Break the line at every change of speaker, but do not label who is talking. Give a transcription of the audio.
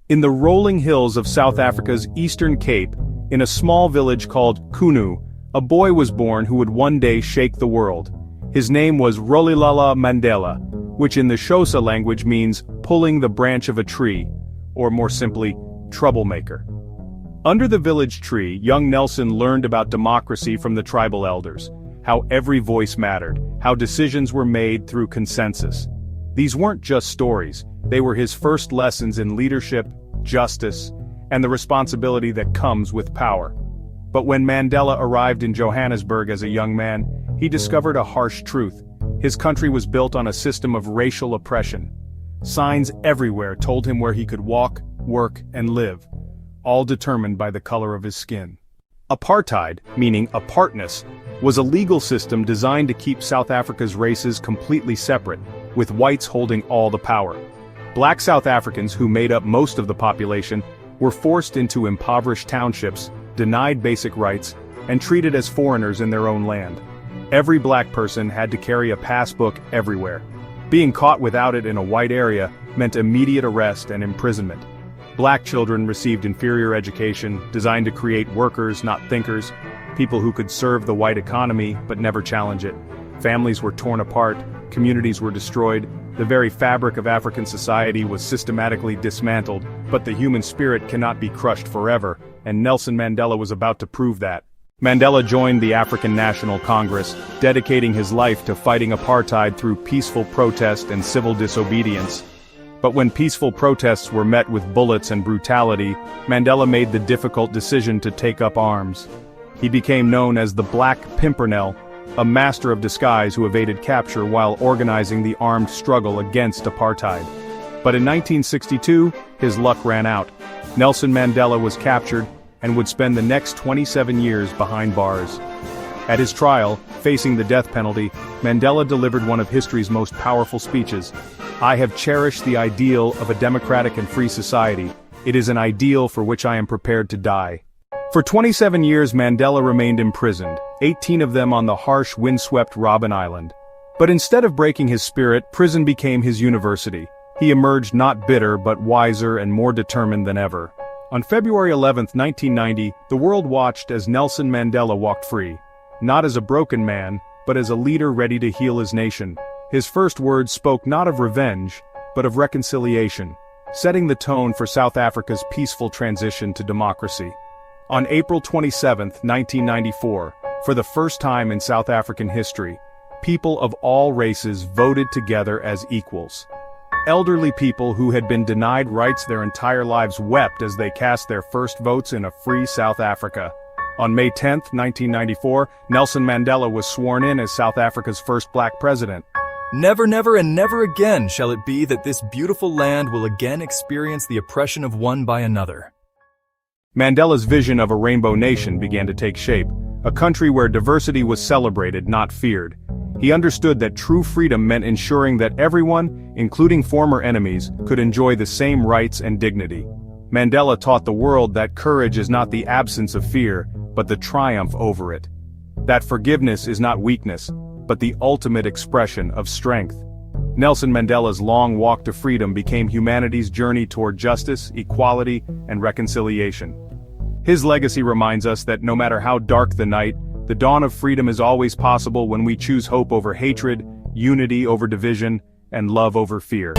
In the rolling hills of South Africa's Eastern Cape, in a small village called Kunu, a boy was born who would one day shake the world. His name was Rolihlahla Mandela, which in the Xhosa language means pulling the branch of a tree, or more simply, troublemaker. Under the village tree, young Nelson learned about democracy from the tribal elders, how every voice mattered, how decisions were made through consensus. These weren't just stories, they were his first lessons in leadership, justice, and the responsibility that comes with power. But when Mandela arrived in Johannesburg as a young man, he discovered a harsh truth. His country was built on a system of racial oppression. Signs everywhere told him where he could walk, work, and live, all determined by the color of his skin. Apartheid, meaning apartness, was a legal system designed to keep South Africa's races completely separate, with whites holding all the power. Black South Africans, who made up most of the population, were forced into impoverished townships, denied basic rights, and treated as foreigners in their own land. Every black person had to carry a passbook everywhere. Being caught without it in a white area meant immediate arrest and imprisonment. Black children received inferior education, designed to create workers, not thinkers, people who could serve the white economy but never challenge it. Families were torn apart, communities were destroyed, the very fabric of African society was systematically dismantled, but the human spirit cannot be crushed forever, and Nelson Mandela was about to prove that. Mandela joined the African National Congress, dedicating his life to fighting apartheid through peaceful protest and civil disobedience. But when peaceful protests were met with bullets and brutality, Mandela made the difficult decision to take up arms. He became known as the Black Pimpernel, a master of disguise who evaded capture while organizing the armed struggle against apartheid. But in 1962, his luck ran out. Nelson Mandela was captured and would spend the next 27 years behind bars. At his trial, facing the death penalty, Mandela delivered one of history's most powerful speeches. "I have cherished the ideal of a democratic and free society. It is an ideal for which I am prepared to die." For 27 years Mandela remained imprisoned, 18 of them on the harsh windswept Robben Island. But instead of breaking his spirit, prison became his university. He emerged not bitter but wiser and more determined than ever. On February 11, 1990, the world watched as Nelson Mandela walked free. Not as a broken man, but as a leader ready to heal his nation. His first words spoke not of revenge, but of reconciliation, setting the tone for South Africa's peaceful transition to democracy. On April 27, 1994, for the first time in South African history, people of all races voted together as equals. Elderly people who had been denied rights their entire lives wept as they cast their first votes in a free South Africa. On May 10, 1994, Nelson Mandela was sworn in as South Africa's first black president.
Never, never, and never again shall it be that this beautiful land will again experience the oppression of one by another.
Mandela's vision of a rainbow nation began to take shape, a country where diversity was celebrated, not feared. He understood that true freedom meant ensuring that everyone, including former enemies, could enjoy the same rights and dignity. Mandela taught the world that courage is not the absence of fear, but the triumph over it. That forgiveness is not weakness, but the ultimate expression of strength. Nelson Mandela's long walk to freedom became humanity's journey toward justice, equality, and reconciliation. His legacy reminds us that no matter how dark the night, the dawn of freedom is always possible when we choose hope over hatred, unity over division, and love over fear.